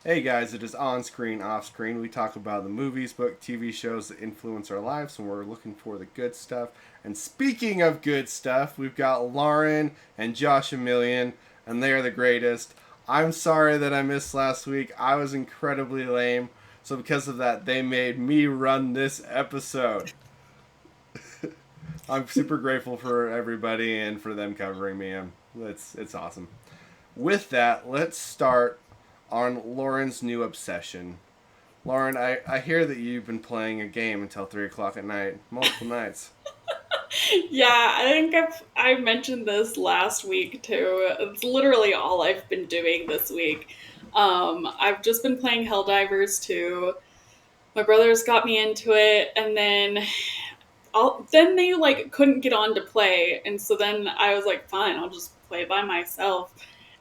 Hey guys, it is on screen, off screen. We talk about the movies, book, TV shows that influence our lives, and we're looking for the good stuff. And speaking of good stuff, we've got Lauren and Josh Emilian, and they are the greatest. I'm sorry that I missed last week. I was incredibly lame, so because of that, they made me run this episode. I'm super grateful for everybody and for them covering me. It's awesome. With that, let's start on Lauren's new obsession. Lauren, I hear that you've been playing a game until 3 o'clock at night, multiple nights. Yeah, I think I mentioned this last week too. It's literally all I've been doing this week. I've just been playing Helldivers too. My brothers got me into it, and then they like couldn't get on to play, and so then I was like, fine, I'll just play by myself.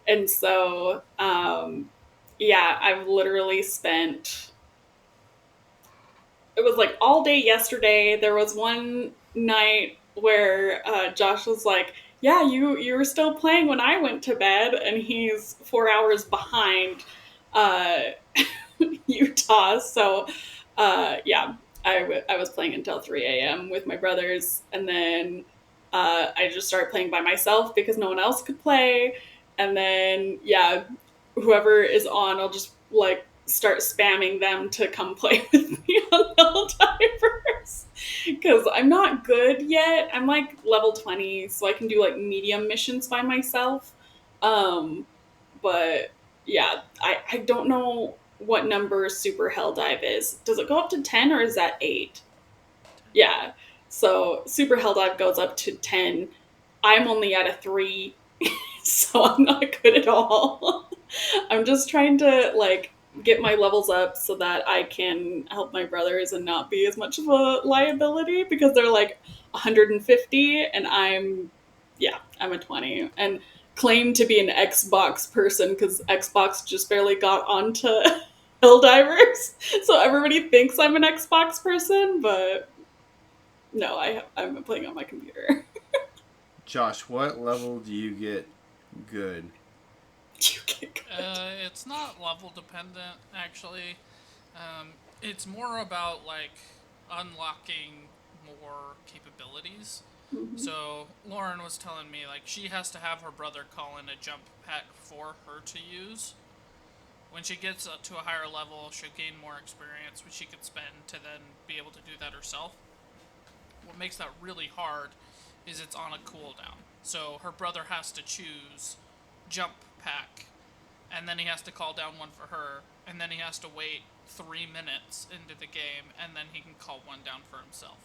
And so, yeah, I've literally spent it was like all day yesterday. There was one night where Josh was like, "Yeah, you were still playing when I went to bed," and he's 4 hours behind uh, Utah. So, yeah, I was playing until 3 a.m. with my brothers, and then I just started playing by myself because no one else could play. And then, yeah, whoever is on, I'll just like start spamming them to come play with me on Helldivers because I'm not good yet. I'm like level 20, so I can do like medium missions by myself. Um, but yeah, I don't know what number Super Hell Dive is. Does it go up to 10 or is that 8? Yeah. So Super Hell Dive goes up to 10. I'm only at a 3, so I'm not good at all. I'm just trying to like get my levels up so that I can help my brothers and not be as much of a liability because they're like 150 and I'm a 20 and claim to be an Xbox person because Xbox just barely got onto Helldivers. So everybody thinks I'm an Xbox person, but no, I'm playing on my computer. Josh, what level do you get good? You get good. It's not level dependent, actually. It's more about like unlocking more capabilities. Mhm. So Lauren was telling me like she has to have her brother call in a jump pack for her to use. When she gets up to a higher level, she'll gain more experience, which she could spend to then be able to do that herself. What makes that really hard is it's on a cooldown. So her brother has to choose jump pack, and then he has to call down one for her, and then he has to wait 3 minutes into the game, and then he can call one down for himself.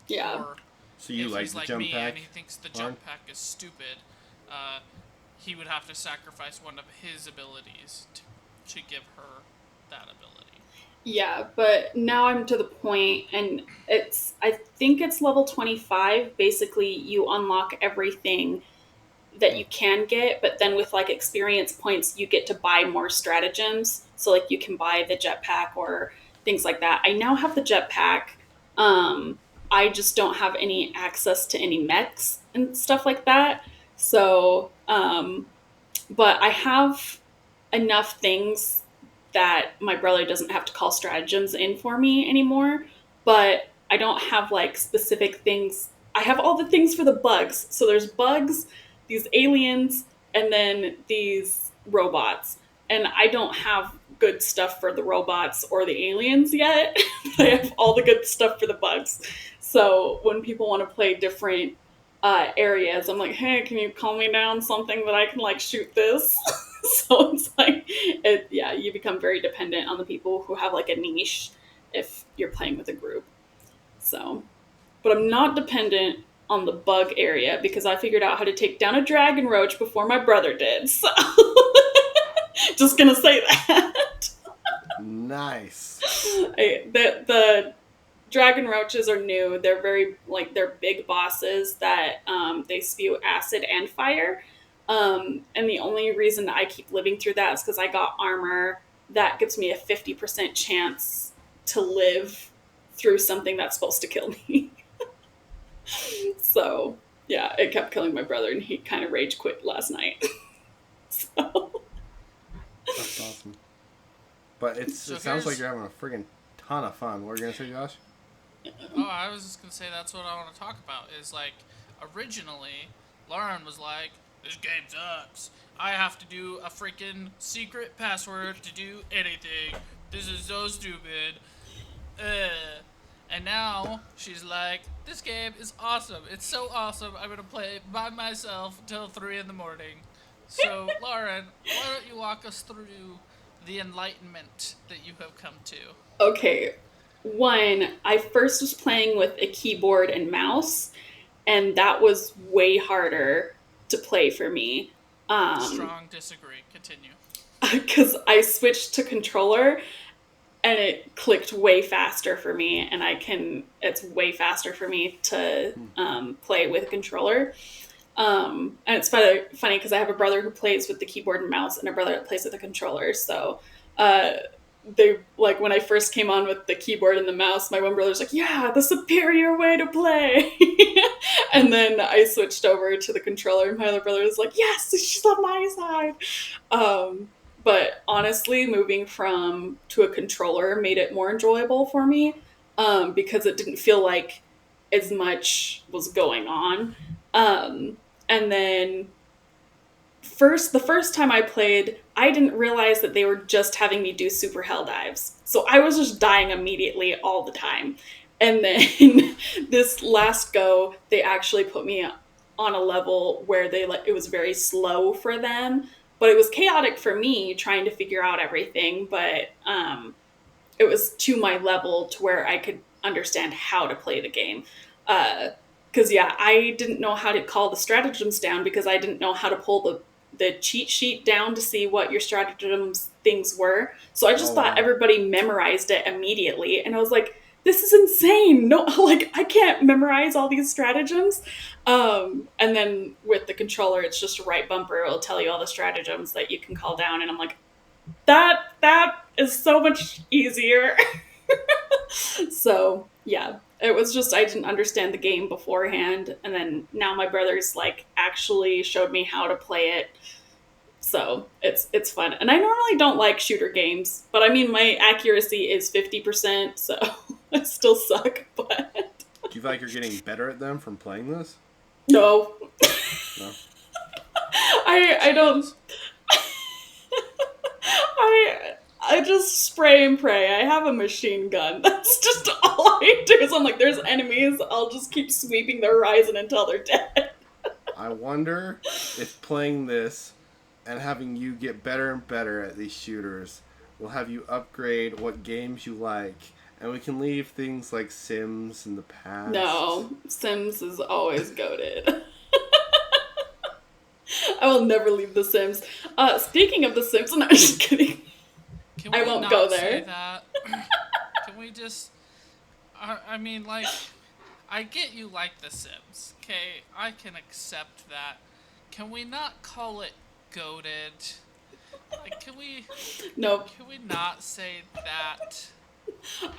Yeah. Or So you if like he's the like jump me and he pack, thinks the Lauren? jump pack is stupid, uh, he would have to sacrifice one of his abilities to give her that ability. Yeah, but now I'm to the point, and I think it's level 25. Basically, you unlock everything that Hmm. you can get, but then with like experience points, you get to buy more stratagems. So, like, you can buy the jetpack or things like that. I now have the jetpack. Um, I just don't have any access to any mechs and stuff like that. So, but I have enough things that my brother doesn't have to call stratagems in for me anymore. But I don't have like specific things. I have all the things for the bugs. So there's bugs, these aliens, and then these robots. And I don't have good stuff for the robots or the aliens yet. But I have all the good stuff for the bugs. So when people want to play different areas, I'm like, hey, can you call me down something that I can like shoot this? So it's like, yeah, you become very dependent on the people who have like a niche if you're playing with a group. So, but I'm not dependent on the bug area because I figured out how to take down a dragon roach before my brother did. So, just gonna say that. Nice. The dragon roaches are new. They're very like they're big bosses that they spew acid and fire. And the only reason I keep living through that is because I got armor that gives me a 50% chance to live through something that's supposed to kill me. So yeah, it kept killing my brother, and he kind of rage quit last night. So That's awesome. But it So sounds like here's- you're having a friggin' ton of fun. What are you gonna say, Josh? Oh, I was just gonna say that's what I want to talk about. Is like originally, Lauren was like, "This game sucks. I have to do a freaking secret password to do anything. This is so stupid." And now she's like, "This game is awesome. It's so awesome. I'm gonna play it by myself till 3 in the morning." So, Lauren, why don't you walk us through the enlightenment that you have come to? Okay, one, I first was playing with a keyboard and mouse, and that was way harder to play for me. Strong disagree. Continue. Because I switched to controller and it clicked way faster for me, and it's way faster for me to play with a controller. And it's funny because I have a brother who plays with the keyboard and mouse and a brother that plays with the controller. So, uh, they like when I first came on with the keyboard and the mouse, my one brother's like, "Yeah, the superior way to play." And then I switched over to the controller, and my other brother was like, "Yes, she's on my side." But honestly, moving from to a controller made it more enjoyable for me, because it didn't feel like as much was going on. And then the first time I played, I didn't realize that they were just having me do super hell dives. So I was just dying immediately all the time. And then this last go, they actually put me on a level where it was very slow for them, but it was chaotic for me trying to figure out everything, but it was to my level to where I could understand how to play the game. Because yeah, I didn't know how to call the stratagems down because I didn't know how to pull the cheat sheet down to see what your stratagems things were. So I just thought Wow. everybody memorized it immediately, and I was like, "This is insane! No, like I can't memorize all these stratagems." And then with the controller, it's just a right bumper. It'll tell you all the stratagems that you can call down, and I'm like, that is so much easier. So yeah, it was just I didn't understand the game beforehand, and then now my brother's like actually showed me how to play it. So it's fun, and I normally don't like shooter games, but I mean my accuracy is 50%, so I still suck. But Do you feel like you're getting better at them from playing this? no, No. I don't. I just spray and pray. I have a machine gun. That's just all I do. So I'm like, there's enemies. I'll just keep sweeping the horizon until they're dead. I wonder if playing this and having you get better and better at these shooters will have you upgrade what games you like, and we can leave things like Sims in the past. No, Sims is always goated. I will never leave The Sims. Speaking of The Sims, no, I'm just kidding. Can we I won't not go say there. that? Can we just? I mean, like, I get you like The Sims. Okay, I can accept that. Can we not call it goated? Like, can we Nope. not say that?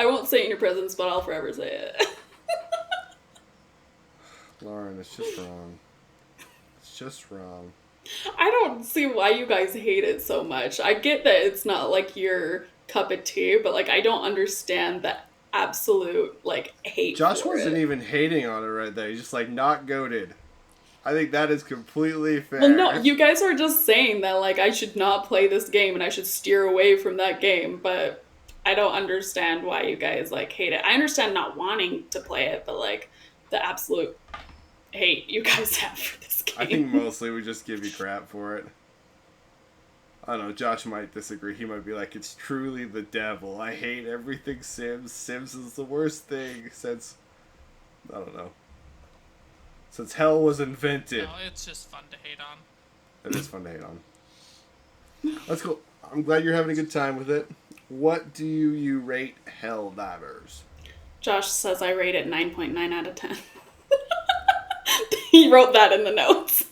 I won't say it in your presence, but I'll forever say it. Lauren, it's just wrong. It's just wrong. I don't see why you guys hate it so much. I get that it's not like your cup of tea, but like I don't understand the absolute like hate. Josh for wasn't it. even hating on it right there. He's just like, not goated. I think that is completely fair. Well, no, you guys are just saying that like I should not play this game and I should steer away from that game, but I don't understand why you guys like hate it. I understand not wanting to play it, but like the absolute hate you guys have for this game. I think mostly we just give you crap for it. I don't know, Josh might disagree. He might be like, it's truly the devil. I hate everything Sims. Sims is the worst thing since, I don't know, since hell was invented. No, it's just fun to hate on. It is fun to hate on. That's cool. I'm glad you're having a good time with it. What do you rate Helldivers? Josh says I rate it 9.9 out of 10. He wrote that in the notes.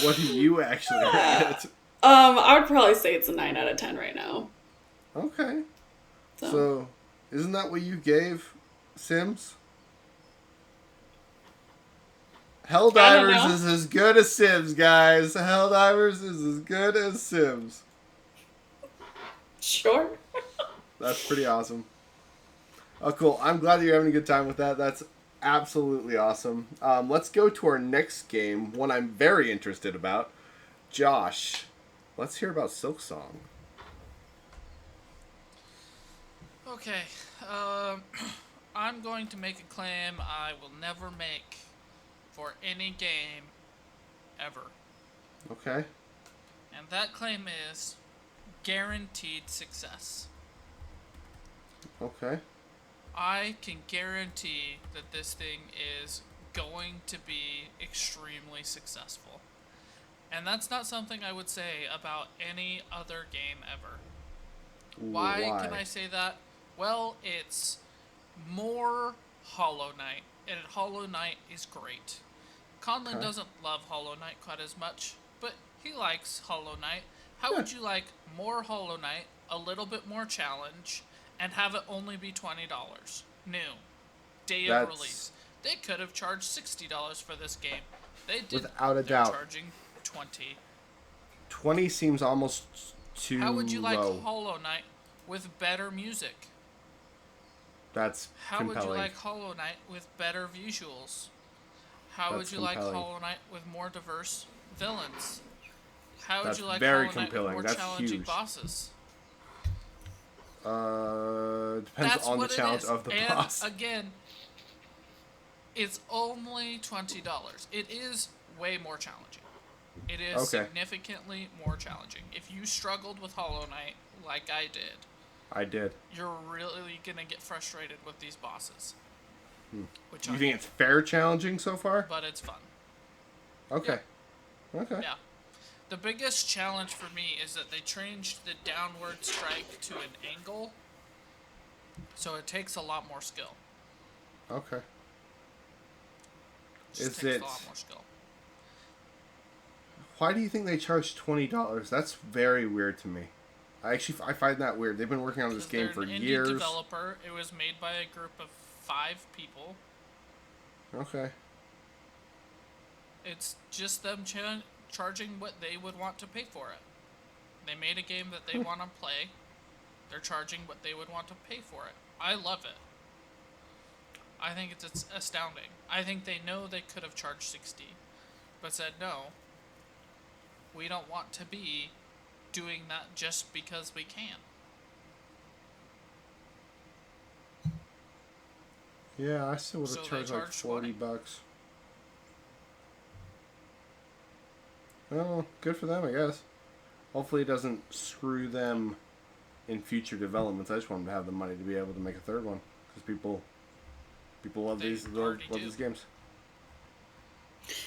What do you actually rate it? I would probably say it's a 9 out of 10 right now. Okay. So, So, isn't that what you gave Sims? I don't Helldivers know. is as good as Sims, guys. Helldivers is as good as Sims. Sure. That's pretty awesome. Oh, cool. I'm glad that you're having a good time with that. That's absolutely awesome. Let's go to our next game, one I'm very interested about. Josh, let's hear about Silksong. Okay, I'm going to make a claim I will never make for any game ever. Okay. And that claim is guaranteed success. Okay. I can guarantee that this thing is going to be extremely successful. And that's not something I would say about any other game ever. Why can I say that? Well, it's more Hollow Knight, and Hollow Knight is great. Conlon Okay. doesn't love Hollow Knight quite as much, but he likes Hollow Knight. How would you like more Hollow Knight, a little bit more challenge, and have it only be $20? New. Day of release. They could have charged $60 for this game. They did. Without a they're doubt. Charging $20. 20 seems almost too low. How would you like Hollow Knight with better music? That's How compelling. would you like Hollow Knight with better visuals? How would you like Hollow Knight with more diverse villains? How would you like Hollow Knight with more challenging bosses? Depends on the challenge of the boss. And again, it's only $20. It is way more challenging. It is significantly more challenging. If you struggled with Hollow Knight like I did, you're really gonna get frustrated with these bosses. You think it's fair challenging so far? But it's fun. Okay. Yeah. Okay. Yeah. The biggest challenge for me is that they changed the downward strike to an angle, so it takes a lot more skill. Okay. Takes a lot more skill. Why do you think they charge $20? That's very weird to me. I find that weird. They've been working on this game for years. They're an indie developer. It was made by a group of 5 people. Okay. It's just them charging what they would want to pay for it. They made a game that they want to play. They're charging what they would want to pay for it. I love it. I think it's astounding. I think they know they could have charged $60, but said no. We don't want to be doing that just because we can. Yeah, I still would have charged like $40. Well, good for them, I guess. Hopefully it doesn't screw them in future developments. I just want them to have the money to be able to make a third one. Because people love these games.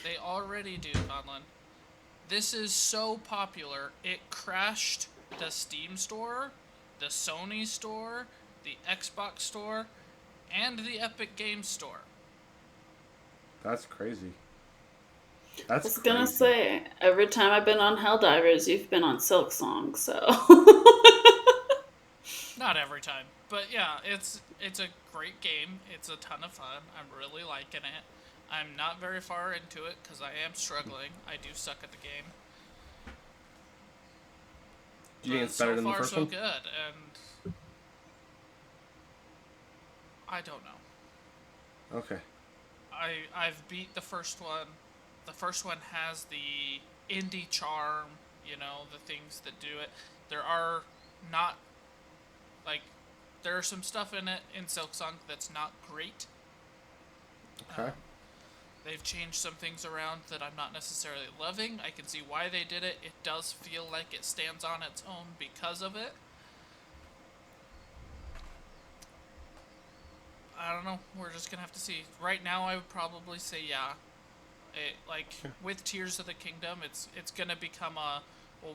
They already do, Conlon. This is so popular, it crashed the Steam store, the Sony store, the Xbox store, and the Epic Games store. That's crazy. I was gonna say, every time I've been on Helldivers, you've been on Silksong, so... Not every time, but yeah, it's a great game. It's a ton of fun. I'm really liking it. I'm not very far into it because I am struggling. I do suck at the game. Do you think it's better than the first one? So far, so good, and I don't know. Okay. I've beat the first one. The first one has the indie charm, the things that do it. There are not, there are some stuff in it in Silksong that's not great. Okay. They've changed some things around that I'm not necessarily loving. I can see why they did it. It does feel like it stands on its own because of it. I don't know. We're just going to have to see. Right now, I would probably say yeah. With Tears of the Kingdom, it's going to become well,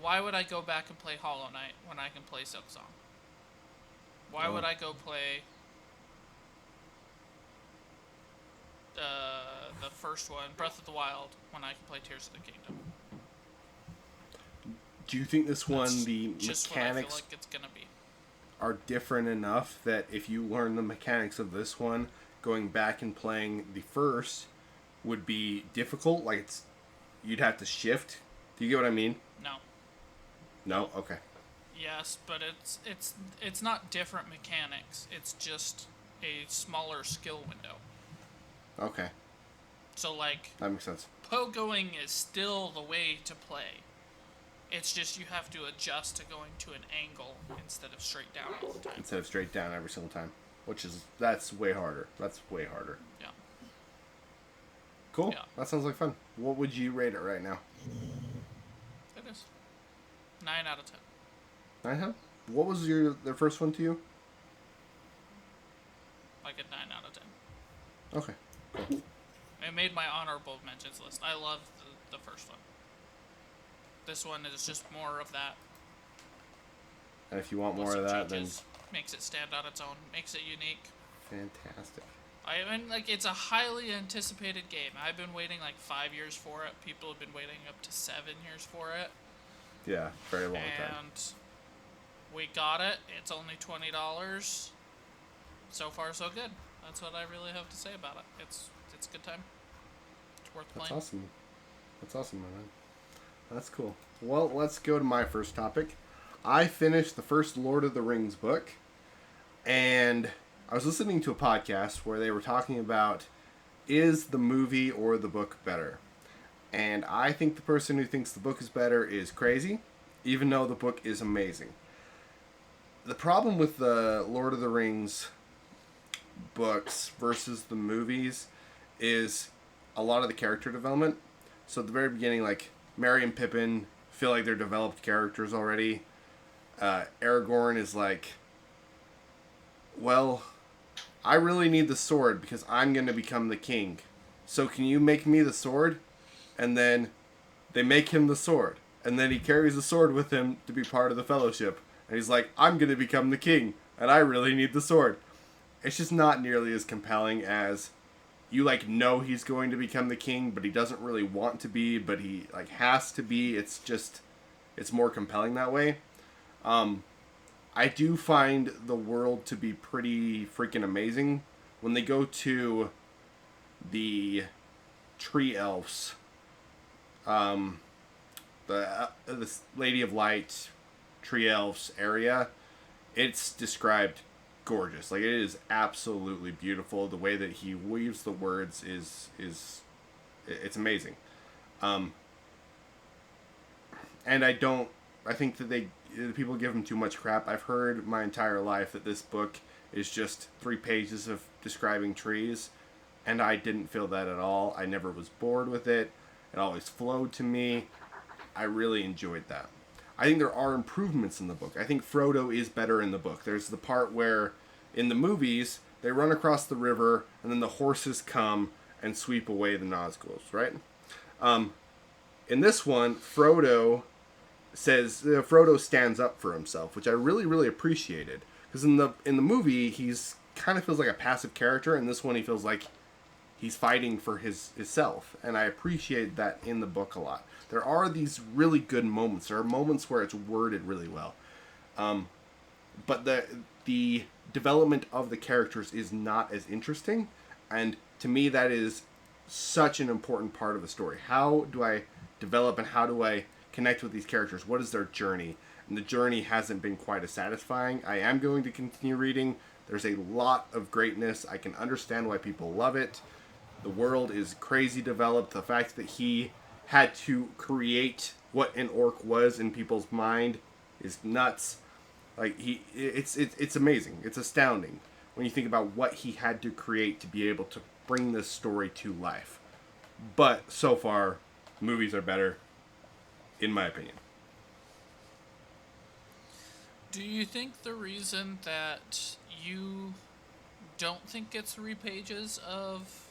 why would I go back and play Hollow Knight when I can play Silksong? Why would I go play the first one, Breath of the Wild, when I can play Tears of the Kingdom? Do you think this one, the just mechanics what I feel like it's gonna be. Are different enough that if you learn the mechanics of this one, going back and playing the first would be difficult? You'd have to shift. Do you get what I mean? No. No? Okay. yes, but it's not different mechanics. It's just a smaller skill window. Okay, So like that makes sense. pogoing is still the way to play. It's just you have to adjust to going to an angle instead of straight down all the time. Instead of straight down every single time, that's way harder. That's way harder. Yeah. Cool. Yeah. That sounds like fun. What would you rate it right now? It is 9 out of 10. 9 huh? What was the first one to you? Like a 9 out of 10. Okay. Cool. It made my honorable mentions list. I love the first one. This one is just more of that. And if you want more Some of that, changes, makes it stand on its own, makes it unique. then fantastic. I mean, like, it's a highly anticipated game. I've been waiting like 5 years for it. People have been waiting up to 7 years for it. Yeah, very long time. And we got it. It's only $20. So far, so good. That's what I really have to say about it. It's a good time. It's worth playing. That's awesome, my man. That's cool. Well, let's go to my first topic. I finished the first Lord of the Rings book, and I was listening to a podcast where they were talking about, is the movie or the book better? And I think the person who thinks the book is better is crazy, even though the book is amazing. The problem with the Lord of the Rings books versus the movies is a lot of the character development. So at the very beginning, like, Merry and Pippin feel like they're developed characters already. Aragorn is like, well, I really need the sword because I'm going to become the king. So can you make me the sword? And then they make him the sword. And then he carries the sword with him to be part of the fellowship. And he's like, I'm going to become the king. And I really need the sword. It's just not nearly as compelling as you, like, know he's going to become the king, but he doesn't really want to be, but he, like, has to be. It's more compelling that way. I do find the world to be pretty freaking amazing. When they go to the tree elves, the Lady of Light tree elves area, it's described gorgeous. Like, it is absolutely beautiful. The way that he weaves the words is it's amazing. And I think that people give him too much crap. I've heard my entire life that this book is just 3 pages of describing trees, and I didn't feel that at all. I never was bored with it. It always flowed to me. I really enjoyed that. I think there are improvements in the book. I think Frodo is better in the book. There's the part where, in the movies, they run across the river, and then the horses come and sweep away the Nazguls, right? In this one, Frodo stands up for himself, which I really, really appreciated. Because in the movie, he's kind of feels like a passive character. In this one, he feels like he's fighting for his self, and I appreciate that in the book a lot. There are these really good moments. There are moments where it's worded really well, but the development of the characters is not as interesting, and to me that is such an important part of the story. How do I develop and how do I connect with these characters? What is their journey? And the journey hasn't been quite as satisfying. I am going to continue reading. There's a lot of greatness. I can understand why people love it. The world is crazy developed. The fact that he had to create what an orc was in people's mind is nuts. Like, it's amazing. It's astounding when you think about what he had to create to be able to bring this story to life. But so far, movies are better, in my opinion. Do you think the reason that you don't think it's 3 pages of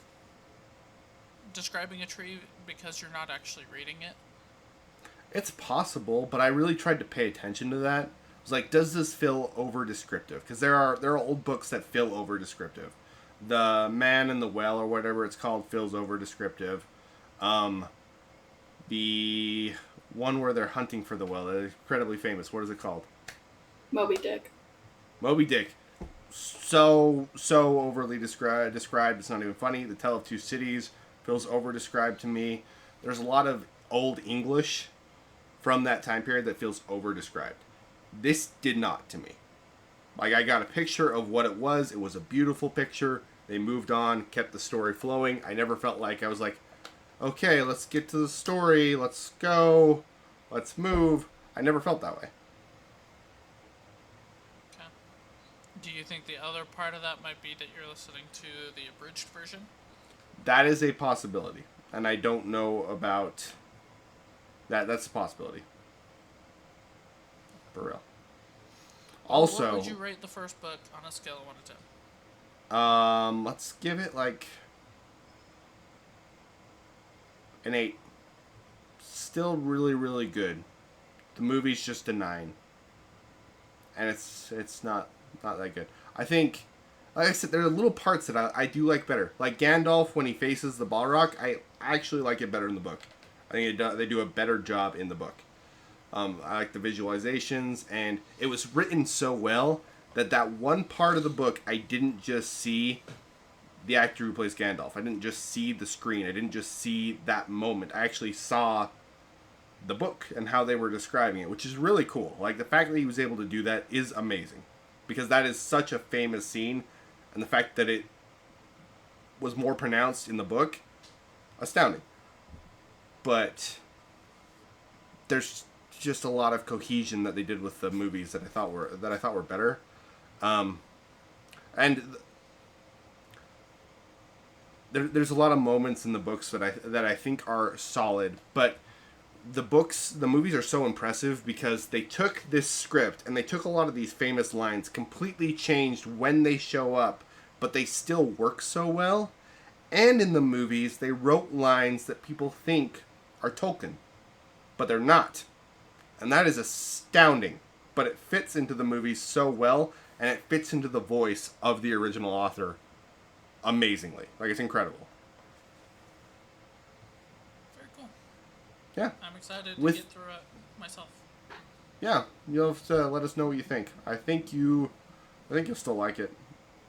describing a tree because you're not actually reading it? It's possible, but I really tried to pay attention to that. I was like, does this feel over descriptive? Because there are old books that feel over descriptive. The Man in the Well, or whatever it's called, feels over descriptive. The one where they're hunting for the well, is incredibly famous. What is it called? Moby Dick. Moby Dick. So overly described. It's not even funny. The Tale of Two Cities feels over described to me. There's a lot of old English from that time period that feels over described. This did not to me. Like, I got a picture of what it was. It was a beautiful picture. They moved on, kept the story flowing. I never felt like I was like, okay, let's get to the story. Let's go. Let's move. I never felt that way. Okay. Do you think the other part of that might be that you're listening to the abridged version? That is a possibility. And I don't know about that. That's a possibility. For real. Also, what would you rate the first book on a scale of 1 to 10? Let's give it like an 8. Still really, really good. The movie's just a 9. And it's not that good. I think, like I said, there are little parts that I do like better. Like Gandalf, when he faces the Balrog, I actually like it better in the book. I think they do a better job in the book. I like the visualizations, and it was written so well that one part of the book, I didn't just see the actor who plays Gandalf. I didn't just see the screen. I didn't just see that moment. I actually saw the book and how they were describing it, which is really cool. Like, the fact that he was able to do that is amazing, because that is such a famous scene, and the fact that it was more pronounced in the book, astounding. But there's just a lot of cohesion that they did with the movies that I thought were better, and there's a lot of moments in the books that I think are solid, but the movies are so impressive because they took this script and they took a lot of these famous lines, completely changed when they show up, but they still work so well. And in the movies, they wrote lines that people think are Tolkien, but they're not. And that is astounding. But it fits into the movies so well, and it fits into the voice of the original author amazingly. Like, it's incredible. Very cool. Yeah. I'm excited to get through it myself. Yeah, you'll have to let us know what you think. I think you'll still like it.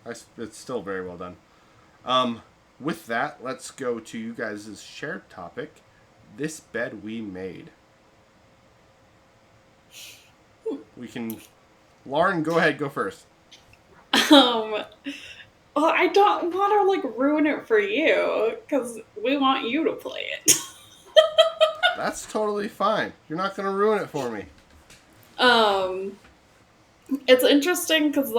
It's still very well done. With that, let's go to you guys' shared topic, this bed we made. Lauren, go ahead, go first. Well, I don't want to ruin it for you because we want you to play it. That's totally fine. You're not gonna ruin it for me. It's interesting because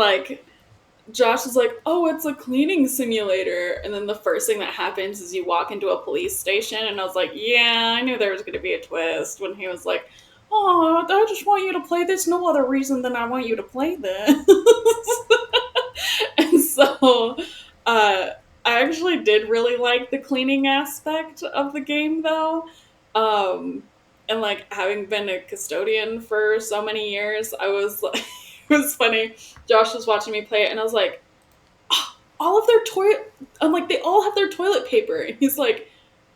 Josh is like, oh, it's a cleaning simulator. And then the first thing that happens is you walk into a police station. And I was like, yeah, I knew there was going to be a twist when he was like, oh, I just want you to play this. No other reason than I want you to play this. And so I actually did really like the cleaning aspect of the game, though. And having been a custodian for so many years, I was like, it was funny. Josh was watching me play it, and I was like, oh, all of their toilet. I'm like, they all have their toilet paper, and he's like,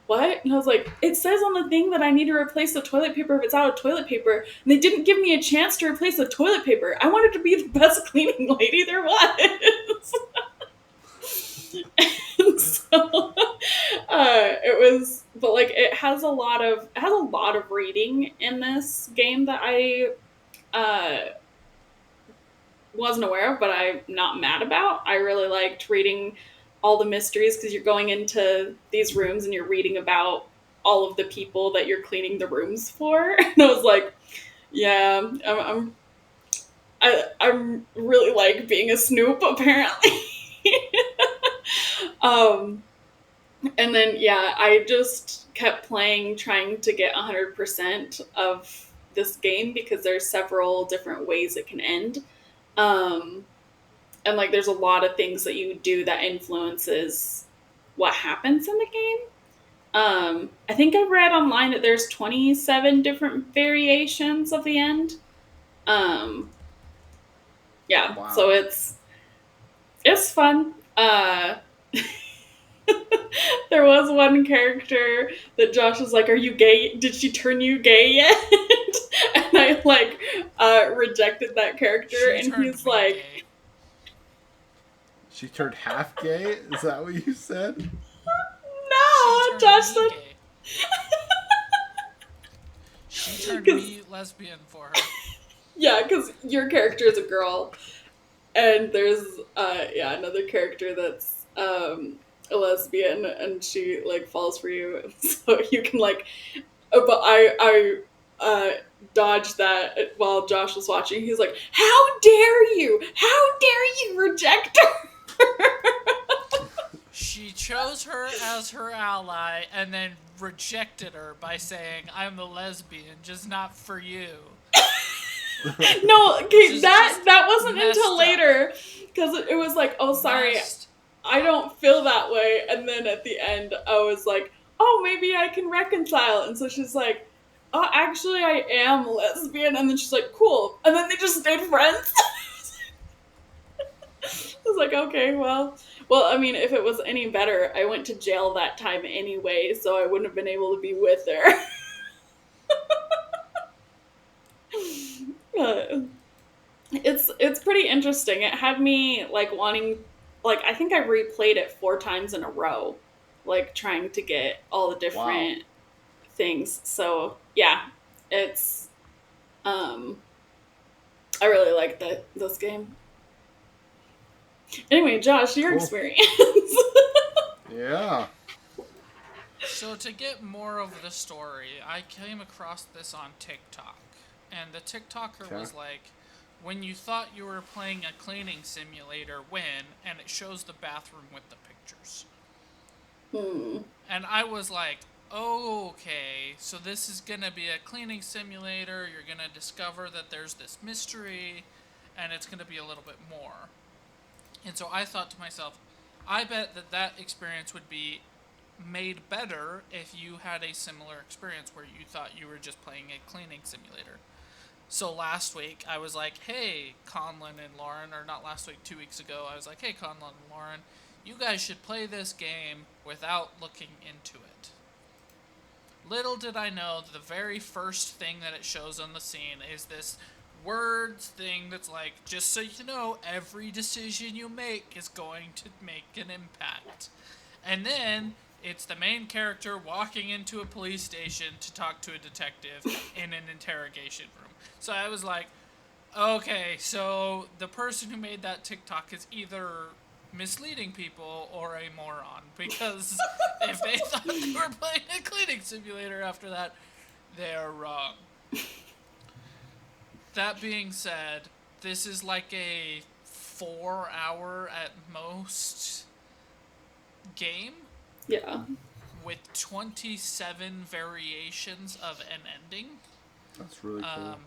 what? And I was like, it says on the thing that I need to replace the toilet paper if it's out of toilet paper, and they didn't give me a chance to replace the toilet paper. I wanted to be the best cleaning lady there was. And so it was, but it has a lot of reading in this game that I wasn't aware of, but I'm not mad about. I really liked reading all the mysteries because you're going into these rooms and you're reading about all of the people that you're cleaning the rooms for. And I was like, yeah, I'm really like being a snoop apparently. And then I just kept playing, trying to get 100% of this game because there's several different ways it can end. And there's a lot of things that you do that influences what happens in the game. I think I read online that there's 27 different variations of the end. Wow. So it's fun. There was one character that Josh was like, are you gay? Did she turn you gay yet? And I rejected that character, and he's like, gay. She turned half gay? Is that what you said? No, Josh said. She turned me lesbian for her. Yeah, because your character is a girl, and there's another character that's a lesbian, and she like falls for you, so you can like. But I dodged that while Josh was watching. He's like, "How dare you? How dare you reject her?" She chose her as her ally and then rejected her by saying, I'm a lesbian, just not for you. No, okay, Just that wasn't messed until up. later because it was like, oh, sorry, Messed I up. don't feel that way. And then at the end, I was like, oh, maybe I can reconcile. And so she's like, oh, actually, I am lesbian. And then she's like, cool. And then they just stayed friends. I was like, okay, well, I mean, if it was any better, I went to jail that time anyway, so I wouldn't have been able to be with her. Uh, it's pretty interesting. It had me like wanting, like I think I replayed it 4 times in a row, like trying to get all the Wow. different things. So yeah, it's I really like this game. Anyway, Josh, your Cool. experience. Yeah. So, to get more of the story, I came across this on TikTok. And the TikToker Okay. was like, when you thought you were playing a cleaning simulator, when? And it shows the bathroom with the pictures. And I was like, oh, okay, so this is going to be a cleaning simulator. You're going to discover that there's this mystery, and it's going to be a little bit more. And so I thought to myself, I bet that experience would be made better if you had a similar experience where you thought you were just playing a cleaning simulator. So last week, I was like, hey, Conlon and Lauren, or not last week, 2 weeks ago, I was like, hey, Conlon and Lauren, you guys should play this game without looking into it. Little did I know, the very first thing that it shows on the scene is this words thing that's like, just so you know, every decision you make is going to make an impact. And then it's the main character walking into a police station to talk to a detective in an interrogation room. So I was like, okay, so the person who made that TikTok is either misleading people or a moron, because if they thought they were playing a cleaning simulator after that, they're wrong. That being said, this is like a 4 hour at most game Yeah. with 27 variations of an ending. That's really cool.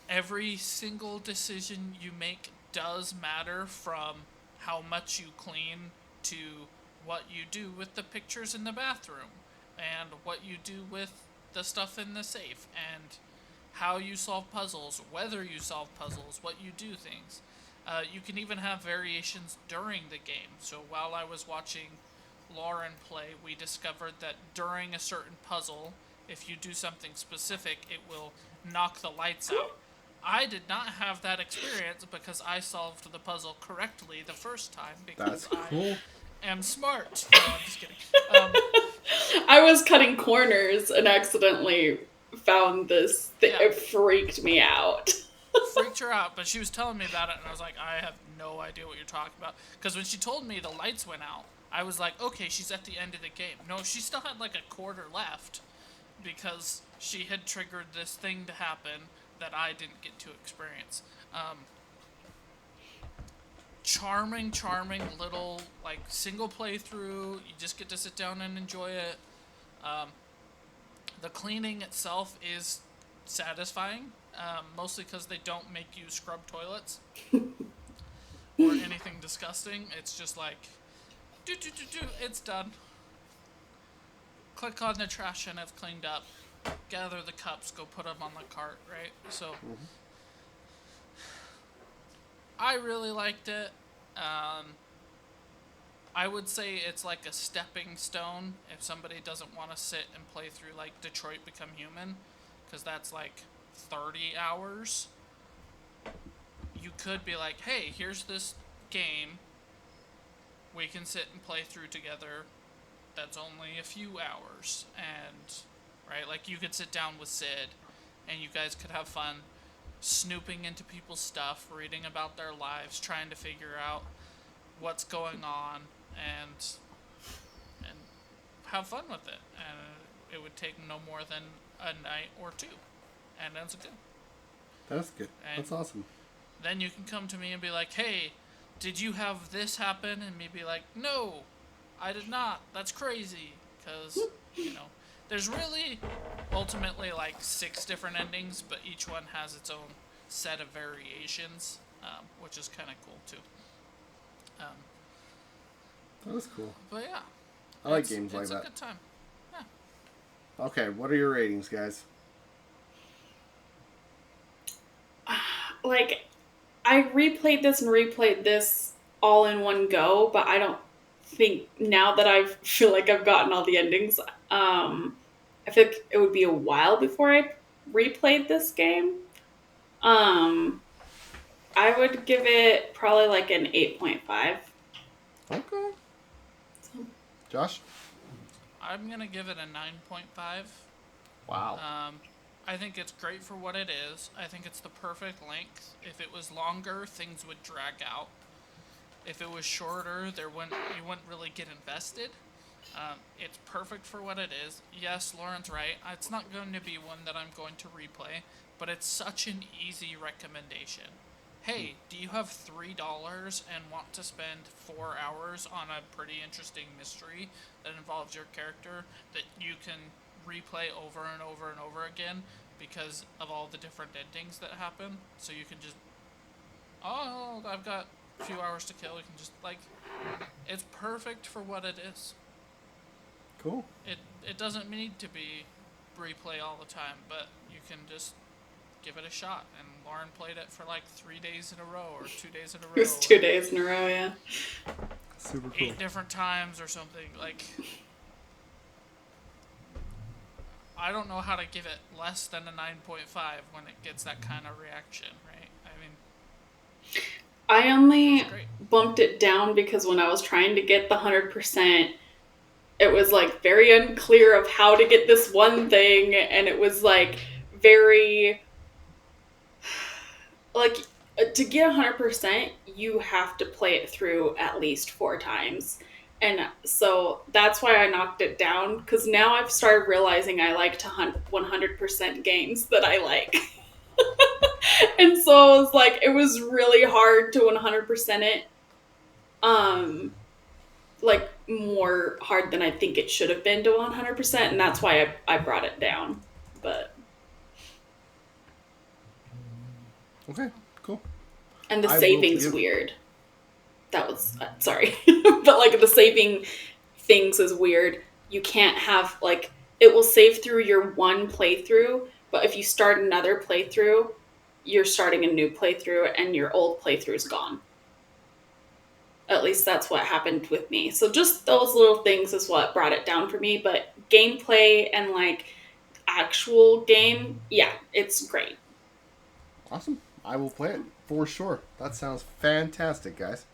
Every single decision you make does matter, from how much you clean to what you do with the pictures in the bathroom, and what you do with the stuff in the safe, and how you solve puzzles, whether you solve puzzles, what you do things. You can even have variations during the game. So while I was watching Lauren play, we discovered that during a certain puzzle, if you do something specific, it will knock the lights out. I did not have that experience because I solved the puzzle correctly the first time, because That's cool. I am smart. No, I'm just kidding. I was cutting corners and accidentally found this. Yeah. It freaked me out. Freaked her out, but she was telling me about it, and I was like, I have no idea what you're talking about. Because when she told me the lights went out, I was like, okay, she's at the end of the game. No, she still had like a quarter left, because she had triggered this thing to happen that I didn't get to experience. Charming little like single playthrough. You just get to sit down and enjoy it. The cleaning itself is satisfying, mostly because they don't make you scrub toilets or anything disgusting. It's just like, do, it's done. Click on the trash and it's cleaned up. Gather the cups, go put them on the cart, right? So, I really liked it. I would say it's like a stepping stone if somebody doesn't want to sit and play through like Detroit Become Human, because that's like 30 hours. You could be like, hey, here's this game we can sit and play through together that's only a few hours, and right, like you could sit down with Sid and you guys could have fun snooping into people's stuff, reading about their lives, trying to figure out what's going on, and have fun with it. And it would take no more than a night or two, and that's good. That's good. And That's awesome. then you can come to me and be like, hey, did you have this happen? And me be like, no, I did not. That's crazy. Because, there's really ultimately like 6 different endings, but each one has its own set of variations, which is kind of cool too. That was cool. But yeah. I like games like that. that. It's a good time. Yeah. Okay, what are your ratings, guys? Like, I replayed this all in one go, but I don't think now that I feel like I've gotten all the endings, I feel like it would be a while before I replayed this game. I would give it probably like an 8.5. Okay. Josh? I'm going to give it a 9.5. Wow. I think it's great for what it is. I think it's the perfect length. If it was longer, things would drag out. If it was shorter, you wouldn't really get invested. It's perfect for what it is. Yes, Lauren's right. It's not going to be one that I'm going to replay, but it's such an easy recommendation. Hey, do you have $3 and want to spend 4 hours on a pretty interesting mystery that involves your character that you can replay over and over and over again because of all the different endings that happen? So you can just, I've got a few hours to kill. You can just, it's perfect for what it is. Cool. It doesn't need to be replay all the time, but you can just give it a shot. And Lauren played it for 3 days in a row or 2 days in a row. It was 2 days in a row, yeah. Super cool. 8 different times or something. I don't know how to give it less than a 9.5 when it gets that kind of reaction, right? I mean, I only bumped it down because when I was trying to get the 100%, it was very unclear of how to get this one thing, and it was very to get 100%, you have to play it through at least 4 times. And so that's why I knocked it down, because now I've started realizing I like to hunt 100% games that I like. And so it was really hard to 100% it. More hard than I think it should have been to 100%, and that's why I brought it down. But okay, cool. And the saving's weird. That was sorry, but the saving things is weird. You can't have it will save through your one playthrough, but if you start another playthrough, you're starting a new playthrough, and your old playthrough's gone. At least that's what happened with me. So just those little things is what brought it down for me. But gameplay and actual game, yeah, it's great. Awesome. I will play it for sure. That sounds fantastic, guys.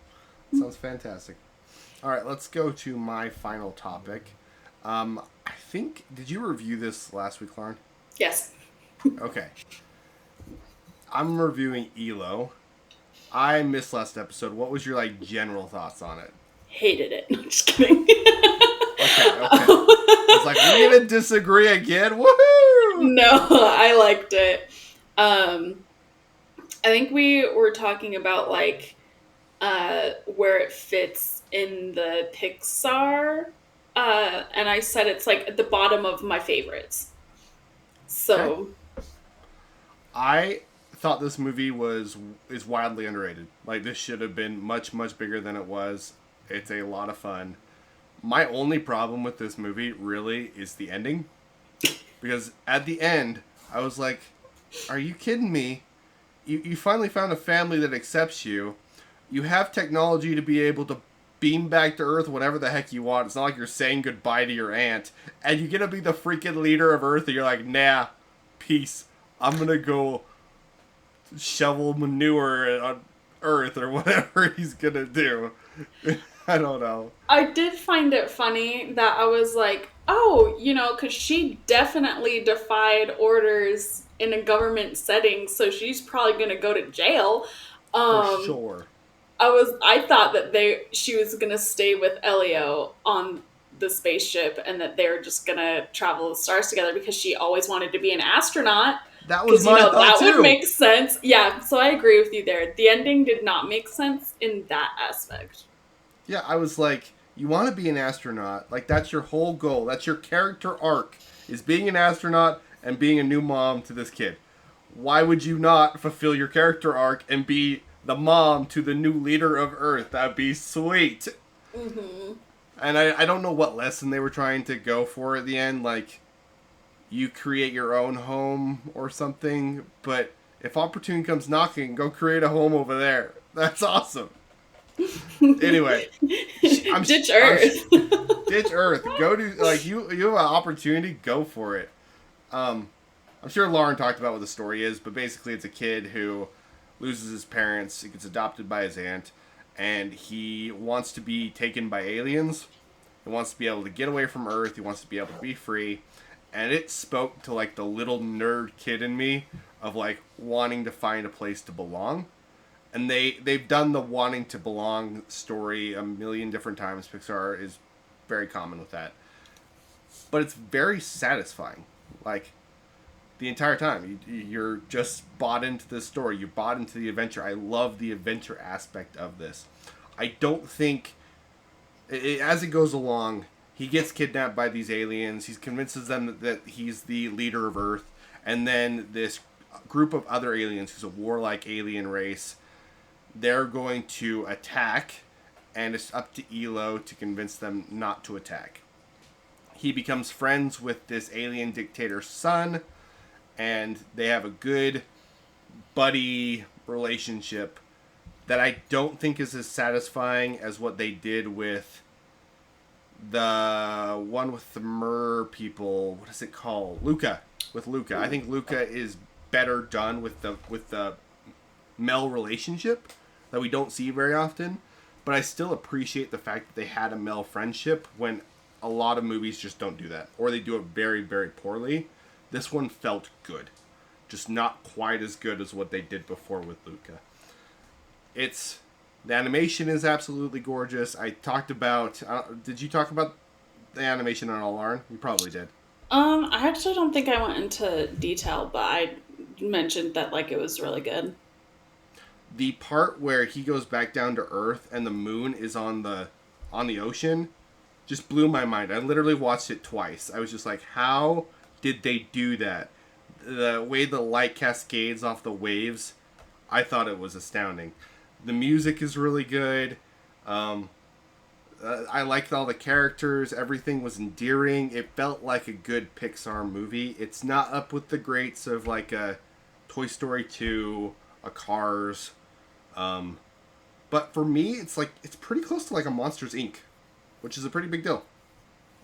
That sounds fantastic. All right, let's go to my final topic. I think, did you review this last week, Lauren? Yes. Okay. I'm reviewing Elio. I missed last episode. What was your general thoughts on it? Hated it. No, just kidding. Okay. I was we're gonna disagree again. Woohoo! No, I liked it. I think we were talking about where it fits in the Pixar, and I said it's at the bottom of my favorites. So, okay. I thought this movie is wildly underrated. This should have been much, much bigger than it was. It's a lot of fun. My only problem with this movie really is the ending. Because at the end, I was like, are you kidding me? You finally found a family that accepts you. You have technology to be able to beam back to Earth whenever the heck you want. It's not like you're saying goodbye to your aunt. And you get to be the freaking leader of Earth, and you're like, nah, peace. I'm going to go shovel manure on Earth or whatever he's going to do. I don't know. I did find it funny that I was like, oh, because she definitely defied orders in a government setting, so she's probably going to go to jail. For Um, sure. I thought that she was going to stay with Elio on the spaceship and that they were just going to travel the stars together because she always wanted to be an astronaut. That was Because, my thought that would too. make sense. Yeah, so I agree with you there. The ending did not make sense in that aspect. Yeah, I was like, you want to be an astronaut. Like, that's your whole goal. That's your character arc, is being an astronaut and being a new mom to this kid. Why would you not fulfill your character arc and be the mom to the new leader of Earth? That'd be sweet. Mm-hmm. And I don't know what lesson they were trying to go for at the end. Like, you create your own home or something. But if opportunity comes knocking, go create a home over there. That's awesome. Anyway, Ditch Earth. ditch Earth. Go to like you have an opportunity. Go for it. I'm sure Lauren talked about what the story is, but basically it's a kid who loses his parents. He gets adopted by his aunt, and he wants to be taken by aliens. He wants to be able to get away from Earth. He wants to be able to be free. And it spoke to like the little nerd kid in me of like wanting to find a place to belong. And they've done the wanting to belong story a million different times. Pixar is very common with that. But it's very satisfying. Like, the entire time. You're just bought into this story. You're bought into the adventure. I love the adventure aspect of this. I don't think, as it goes along, he gets kidnapped by these aliens. He convinces them that he's the leader of Earth. And then this group of other aliens, who's a warlike alien race, they're going to attack. And it's up to Elo to convince them not to attack. He becomes friends with this alien dictator's son, and they have a good buddy relationship that I don't think is as satisfying as what they did with the one with the mer people. What is it called? Luca. With Luca. I think Luca is better done with the Mel relationship that we don't see very often. But I still appreciate the fact that they had a Mel friendship when a lot of movies just don't do that. Or they do it very, very poorly. This one felt good. Just not quite as good as what they did before with Luca. The animation is absolutely gorgeous. I talked about... did you talk about the animation on Lauren? You probably did. I actually don't think I went into detail, but I mentioned that like it was really good. The part where he goes back down to Earth and the moon is on the ocean just blew my mind. I literally watched it twice. I was just like, how did they do that? The way the light cascades off the waves, I thought it was astounding. The music is really good. I liked all the characters. Everything was endearing. It felt like a good Pixar movie. It's not up with the greats of like a Toy Story 2, a Cars. But for me, it's pretty close to like a Monsters Inc., which is a pretty big deal.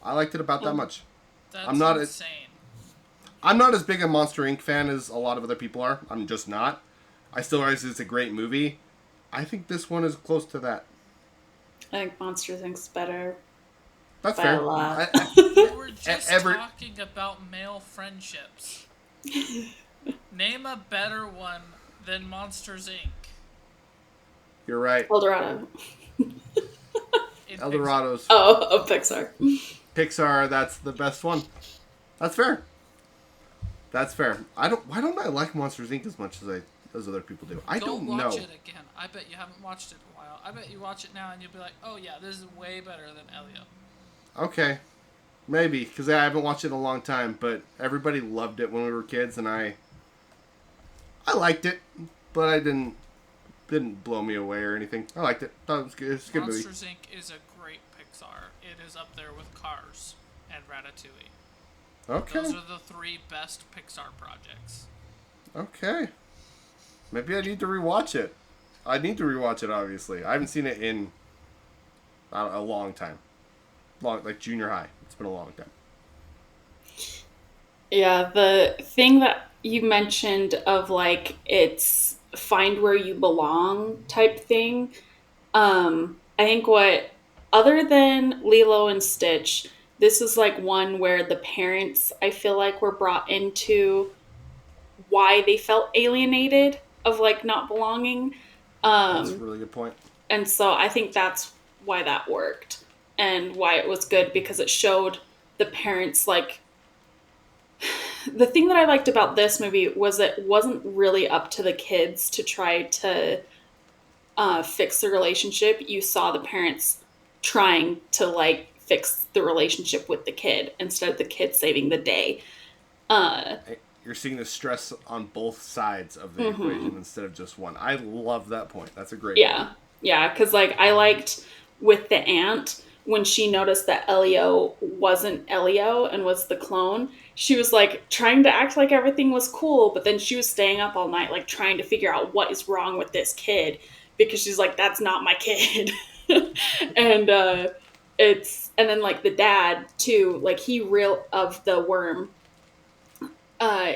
I liked it about that much. That's I'm not insane. I'm not as big a Monster Inc. fan as a lot of other people are. I'm just not. I still realize it's a great movie. I think this one is close to that. I think Monsters Inc.'s better. That's By fair. a lot. We were just talking about male friendships. Name a better one than Monsters Inc. You're right. Eldorado. Eldorado's Oh, Pixar. Pixar. That's the best one. That's fair. That's fair. Why don't I like Monsters Inc. as much as other people do? I don't know. Go watch it again. I bet you haven't watched it in a while. I bet you watch it now and you'll be like, oh yeah, this is way better than Elio. Okay. Maybe, because I haven't watched it in a long time, but everybody loved it when we were kids, and I liked it, but I didn't blow me away or anything. I liked it. Thought it was good. It's a good movie. Monsters Inc. is a great Pixar. It is up there with Cars and Ratatouille. Okay. Those are the three best Pixar projects. Okay. Maybe I need to rewatch it. I need to rewatch it, obviously. I haven't seen it in a long time. Like junior high. It's been a long time. Yeah, the thing that you mentioned of like it's find where you belong type thing. I think other than Lilo and Stitch, this is like one where the parents I feel like were brought into why they felt alienated of like not belonging. That's a Um, really good point. and so I think that's why that worked and why it was good, because it showed the parents like the thing that I liked about this movie was it wasn't really up to the kids to try to fix the relationship. You saw the parents trying to like fix the relationship with the kid instead of the kid saving the day. Uh, You're seeing the stress on both sides of the mm-hmm. equation instead of just one. I love that point. That's a great point. Yeah, yeah, because like I liked with the aunt when she noticed that Elio wasn't Elio and was the clone. She was like trying to act like everything was cool, but then she was staying up all night like trying to figure out what is wrong with this kid because she's like, that's not my kid. And and then like the dad too, like he real of the worm,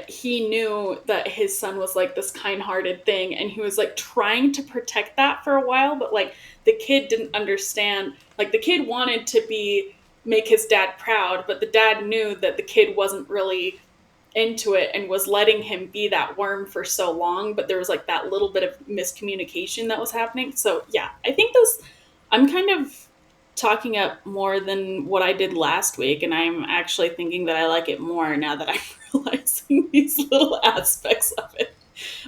he knew that his son was like this kind-hearted thing, and he was like trying to protect that for a while, but like the kid didn't understand. Like the kid wanted to be make his dad proud, but the dad knew that the kid wasn't really into it and was letting him be that worm for so long, but there was like that little bit of miscommunication that was happening. So yeah, I think this, I'm kind of talking up more than what I did last week, and I'm actually thinking that I like it more now that I'm realizing these little aspects of it.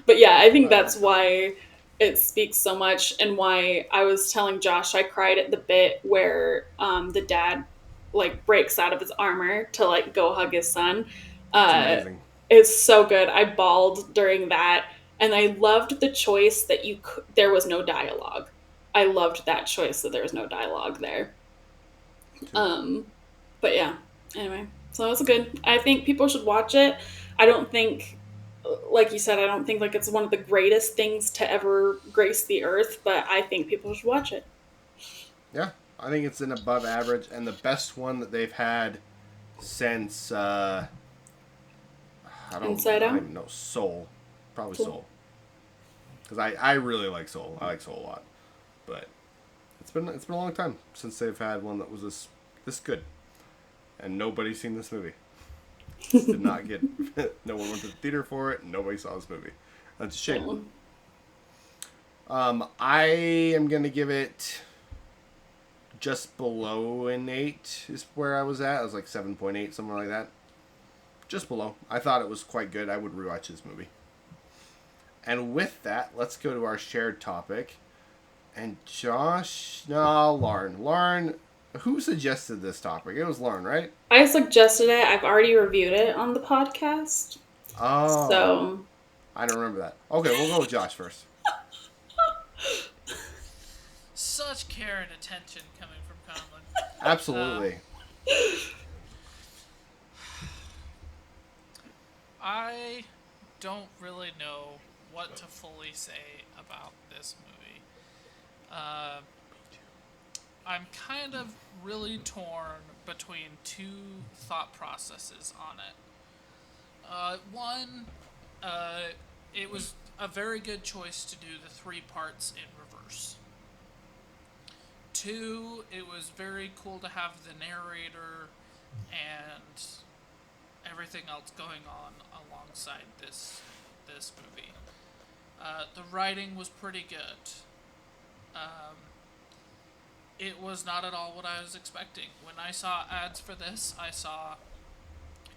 But yeah, I think that's why it speaks so much, and why I was telling Josh I cried at the bit where the dad like breaks out of his armor to like go hug his son. It's uh amazing. it's so good. I bawled during that, and I loved the choice that there was no dialogue. I loved that choice that there was no dialogue there. Too. um but yeah, anyway, so it was good. I think people should watch it. I don't think, like you said, I don't think like it's one of the greatest things to ever grace the earth, but I think people should watch it. Yeah, I think it's an above average and the best one that they've had since Inside I don't Out. even know, Soul, probably Cool. Soul, because I really like Soul. I like Soul a lot, but it's been a long time since they've had one that was this good, and nobody's seen this movie. This did not get no one went to the theater for it. And nobody saw this movie. That's a shame. I am gonna give it just below an 8 is where I was at. I was like 7.8, something like that. Just below. I thought it was quite good. I would rewatch this movie. And with that, let's go to our shared topic. And Lauren, who suggested this topic? It was Lauren, right? I suggested it. I've already reviewed it on the podcast. Oh, So I don't remember that. Okay, we'll go with Josh first. Such care and attention coming from Conlon. Absolutely. I don't really know what to fully say about this movie. I'm kind of really torn between two thought processes on it. One, it was a very good choice to do the 3 parts in reverse. 2, it was very cool to have the narrator and everything else going on alongside this movie. The writing was pretty good. It was not at all what I was expecting. When I saw ads for this, I saw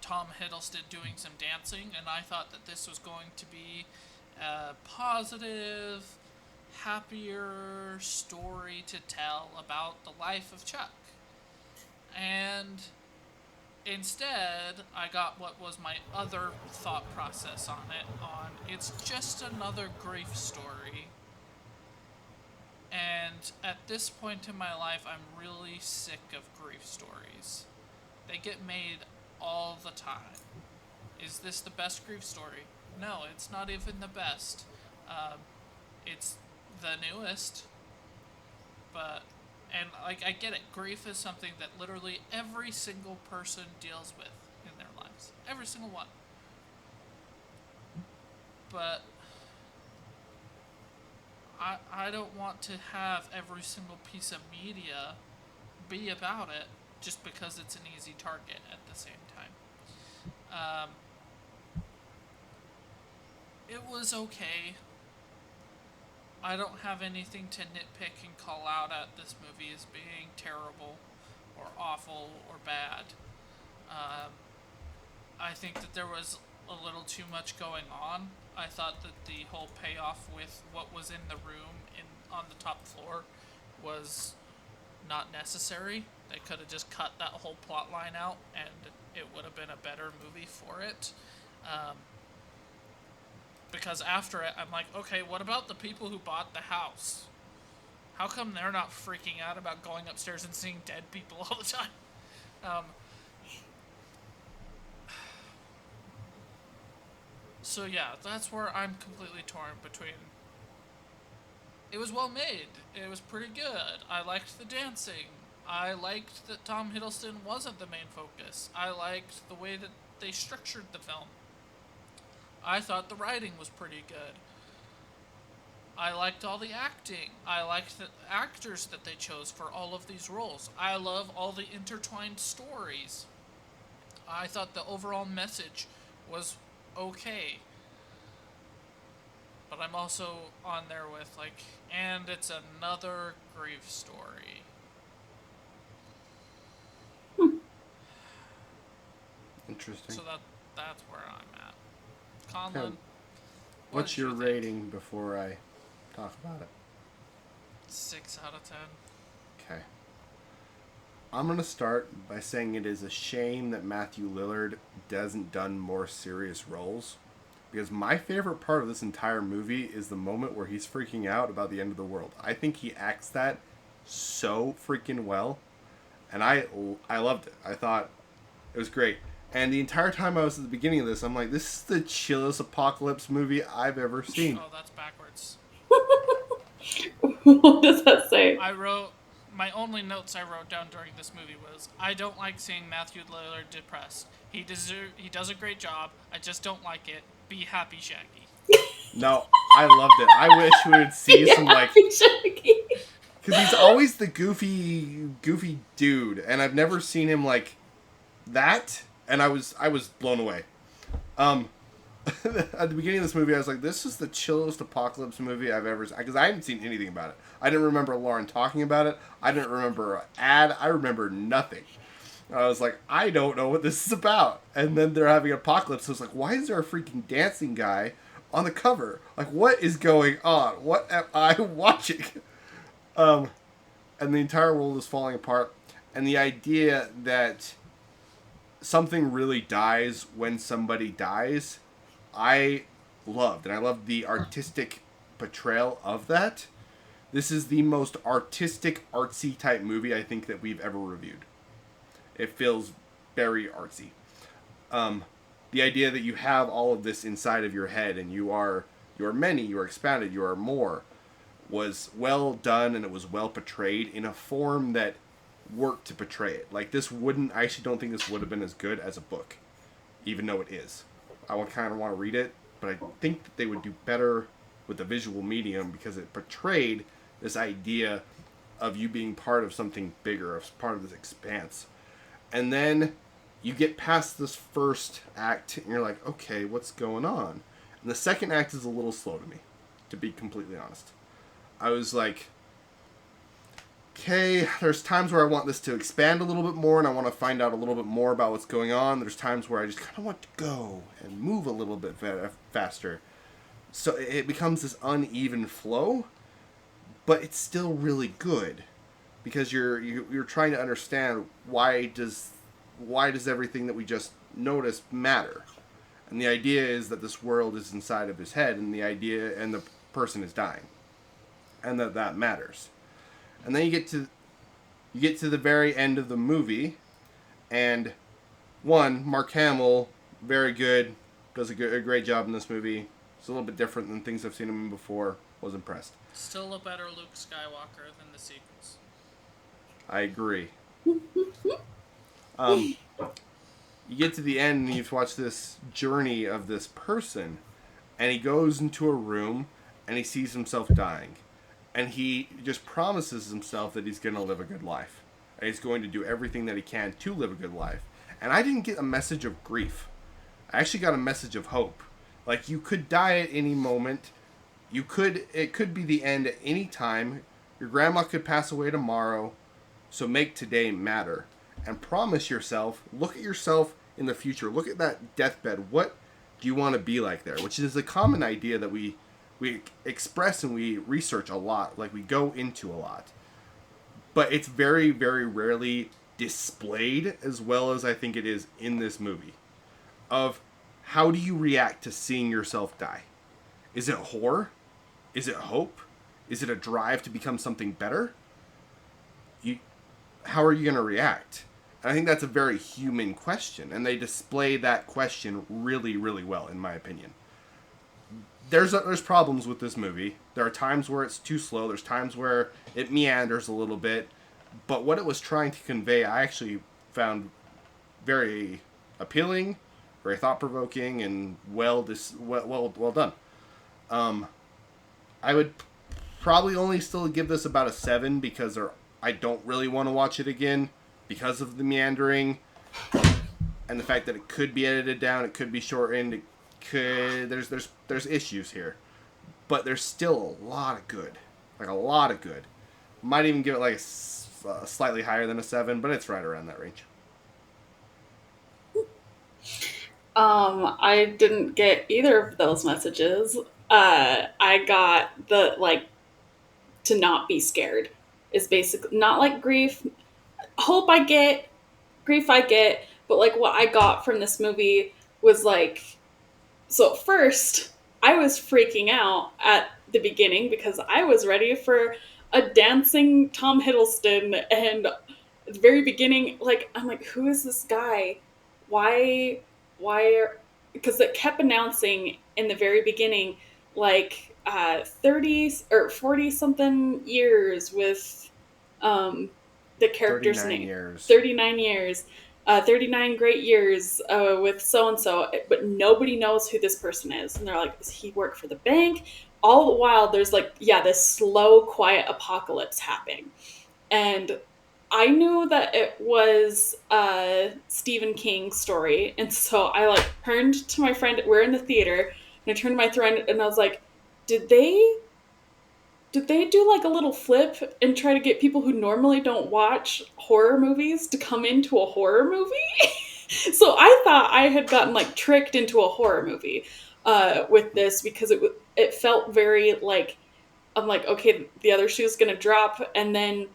Tom Hiddleston doing some dancing, and I thought that this was going to be a positive, happier story to tell about the life of Chuck. And instead, I got what was my other thought process on it, it's just another grief story. And at this point in my life, I'm really sick of grief stories. They get made all the time. Is this the best grief story? No, it's not even the best. It's the newest. But, and like, I get it. Grief is something that literally every single person deals with in their lives. Every single one. But I don't want to have every single piece of media be about it just because it's an easy target at the same time. It was okay. I don't have anything to nitpick and call out at this movie as being terrible or awful or bad. Um, I think that there was a little too much going on. I thought that the whole payoff with what was in the room on the top floor was not necessary. They could have just cut that whole plot line out and it would have been a better movie for it. Because after it, I'm like, okay, what about the people who bought the house? How come they're not freaking out about going upstairs and seeing dead people all the time? So yeah, that's where I'm completely torn between. It was well made. It was pretty good. I liked the dancing. I liked that Tom Hiddleston wasn't the main focus. I liked the way that they structured the film. I thought the writing was pretty good. I liked all the acting. I liked the actors that they chose for all of these roles. I love all the intertwined stories. I thought the overall message was okay. But I'm also on there with, like, and it's another grief story. Interesting. So that's where I'm at. Conlon, Okay. What's your rating before I talk about it? 6 out of 10. Okay. I'm going to start by saying it is a shame that Matthew Lillard hasn't done more serious roles. Because my favorite part of this entire movie is the moment where he's freaking out about the end of the world. I think he acts that so freaking well. And I loved it. I thought it was great. And the entire time I was at the beginning of this, I'm like, this is the chillest apocalypse movie I've ever seen. Oh, that's backwards. What does that say? My only notes I wrote down during this movie was, I don't like seeing Matthew Lillard depressed. He does a great job. I just don't like it. Be happy, Shaggy. No, I loved it. I wish we would see some, like... Shaggy. Because he's always the goofy dude, and I've never seen him like that, and I was blown away. At the beginning of this movie, I was like, this is the chillest apocalypse movie I've ever seen, because I hadn't seen anything about it. I didn't remember Lauren talking about it. I didn't remember an ad. I remember nothing. I was like, I don't know what this is about. And then they're having an apocalypse. So I was like, why is there a freaking dancing guy on the cover? Like, what is going on? What am I watching? And the entire world is falling apart. And the idea that something really dies when somebody dies, I loved. And I loved the artistic portrayal of that. This is the most artistic, artsy type movie I think that we've ever reviewed. It feels very artsy. The idea that you have all of this inside of your head and you are many, you are expanded, you are more, was well done and it was well portrayed in a form that worked to portray it. Like, I actually don't think this would have been as good as a book, even though it is. I would kind of want to read it, but I think that they would do better with the visual medium because it portrayed this idea of you being part of something bigger, of part of this expanse. And then you get past this first act and you're like, okay, what's going on? And the second act is a little slow to me, to be completely honest. I was like, okay, there's times where I want this to expand a little bit more and I want to find out a little bit more about what's going on. There's times where I just kind of want to go and move a little bit faster. So it becomes this uneven flow, but it's still really good because you're trying to understand why does everything that we just noticed matter. And the idea is that this world is inside of his head and the person is dying. And that matters. And then you get to the very end of the movie, and Mark Hamill, very good, does a great job in this movie. It's a little bit different than things I've seen him in before. Was impressed. Still a better Luke Skywalker than the sequels. I agree. You get to the end and you watch this journey of this person, and he goes into a room and he sees himself dying. And he just promises himself that he's going to live a good life. And he's going to do everything that he can to live a good life. And I didn't get a message of grief. I actually got a message of hope. Like, you could die at any moment. It could be the end at any time. Your grandma could pass away tomorrow. So make today matter. And promise yourself, look at yourself in the future. Look at that deathbed. What do you want to be like there? Which is a common idea that we express and we research a lot. Like, we go into a lot. But it's very, very rarely displayed as well as I think it is in this movie. Of how do you react to seeing yourself die? Is it horror? Is it hope? Is it a drive to become something better? How are you going to react? And I think that's a very human question, and they display that question really, really well, in my opinion. There's problems with this movie. There are times where it's too slow. There's times where it meanders a little bit. But what it was trying to convey, I actually found very appealing, very thought-provoking, and well done. I would probably only still give this about a 7 because I don't really want to watch it again because of the meandering and the fact that it could be edited down, it could be shortened, there's issues here, but there's still a lot of good, like a lot of good. Might even give it like a slightly higher than a 7, but it's right around that range. I didn't get either of those messages. I got the like to not be scared is basically not like grief. Hope I get, grief I get, but like what I got from this movie was like, so at first I was freaking out at the beginning because I was ready for a dancing Tom Hiddleston, and at the very beginning, like I'm like, who is this guy? Why why because it kept announcing in the very beginning like 30 or 40 something years with um the character's 39 name. years. 39 years, 39 great years with so and so, but nobody knows who this person is. And they're like, does he work for the bank? All the while, there's like, yeah, this slow, quiet apocalypse happening. And I knew that it was a Stephen King story. And so I like turned to my friend, we're in the theater, and I turned to my friend and I was like, did they do like a little flip and try to get people who normally don't watch horror movies to come into a horror movie? So I thought I had gotten like tricked into a horror movie with this because it felt very like I'm like, okay, the other shoe's gonna drop, and then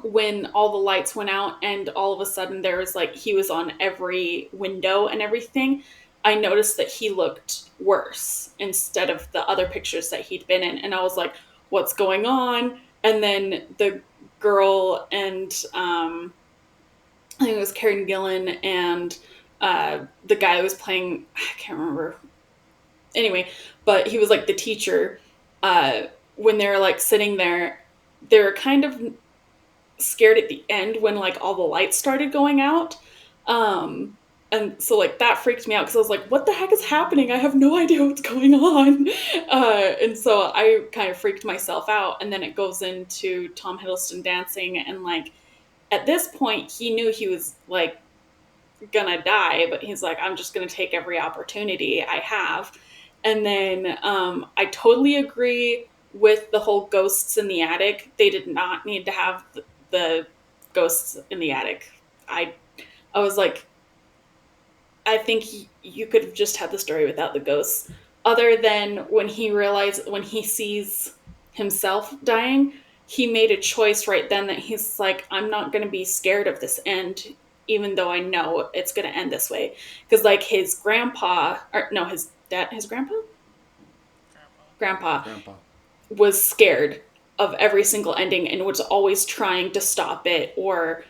when all the lights went out and all of a sudden there was like he was on every window and everything, I noticed that he looked worse instead of the other pictures that he'd been in, and I was like, what's going on? And then the girl and I think it was Karen Gillan and the guy who was playing, I can't remember, anyway, but he was like the teacher. When they were like sitting there, they were kind of scared at the end when like all the lights started going out. And so like that freaked me out because I was like, what the heck is happening? I have no idea what's going on. And so I kind of freaked myself out. And then it goes into Tom Hiddleston dancing. And like at this point, he knew he was like gonna die, but he's like, I'm just gonna take every opportunity I have. And then I totally agree with the whole ghosts in the attic. They did not need to have the ghosts in the attic. I was like, I think you could have just had the story without the ghosts. Other than when he sees himself dying, he made a choice right then that he's like, I'm not going to be scared of this end, even though I know it's going to end this way. Because like his grandpa, or no, his grandpa Grandpa. was scared of every single ending and was always trying to stop it or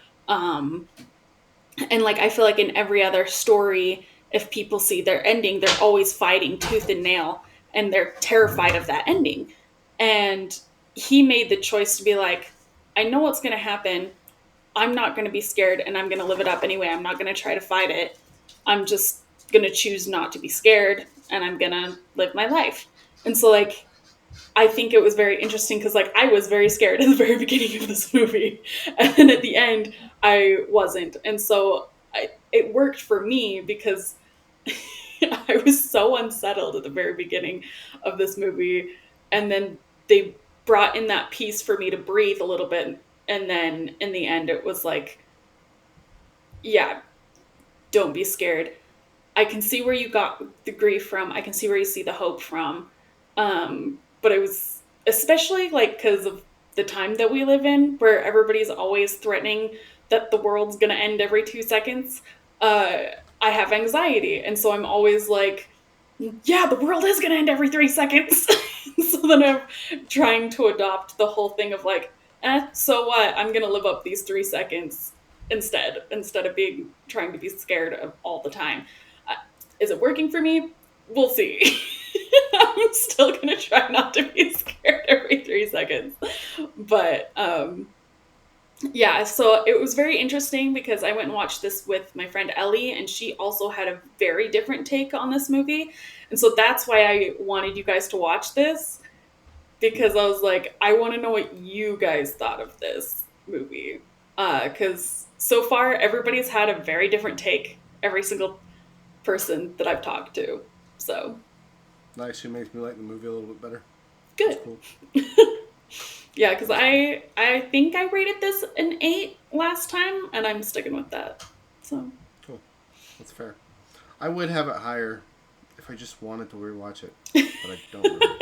and like I feel like in every other story, if people see their ending, they're always fighting tooth and nail and they're terrified of that ending. And he made the choice to be like, I know what's going to happen. I'm not going to be scared and I'm going to live it up anyway. I'm not going to try to fight it. I'm just going to choose not to be scared and I'm going to live my life. And so like I think it was very interesting because like I was very scared at the very beginning of this movie, and then at the end I wasn't, and so it worked for me because I was so unsettled at the very beginning of this movie, and then they brought in that piece for me to breathe a little bit, and then in the end it was like, yeah, don't be scared. I can see where you got the grief from. I can see where you see the hope from. But it was especially like because of the time that we live in, where everybody's always threatening that the world's gonna end every 2 seconds. Uh, I have anxiety, and so I'm always like, yeah, the world is gonna end every 3 seconds. So then I'm trying to adopt the whole thing of like, so what? I'm gonna live up these 3 seconds instead of being trying to be scared of all the time. Uh, is it working for me? We'll see. I'm still gonna try not to be scared every 3 seconds. But yeah, so it was very interesting because I went and watched this with my friend Ellie, and she also had a very different take on this movie. And so that's why I wanted you guys to watch this, because I was like, I want to know what you guys thought of this movie. Because so far, everybody's had a very different take, every single person that I've talked to. So, Actually makes me like the movie a little bit better. good. That's cool. Yeah, because I think I rated this an 8 last time, and I'm sticking with that. So Cool. That's fair. I would have it higher if I just wanted to rewatch it, but I don't really.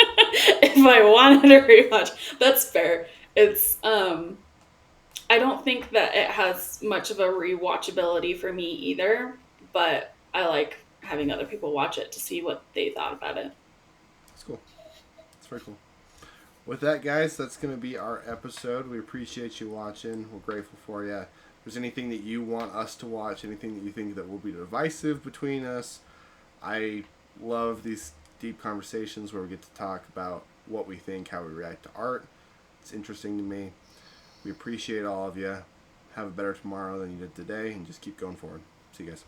if I wanted to rewatch, that's fair. It's I don't think that it has much of a rewatchability for me either, but I like having other people watch it to see what they thought about it. That's cool. That's very cool. With that, guys, that's going to be our episode. We appreciate you watching. We're grateful for you. If there's anything that you want us to watch, anything that you think that will be divisive between us, I love these deep conversations where we get to talk about what we think, how we react to art. It's interesting to me. We appreciate all of you. Have a better tomorrow than you did today, and just keep going forward. See you guys.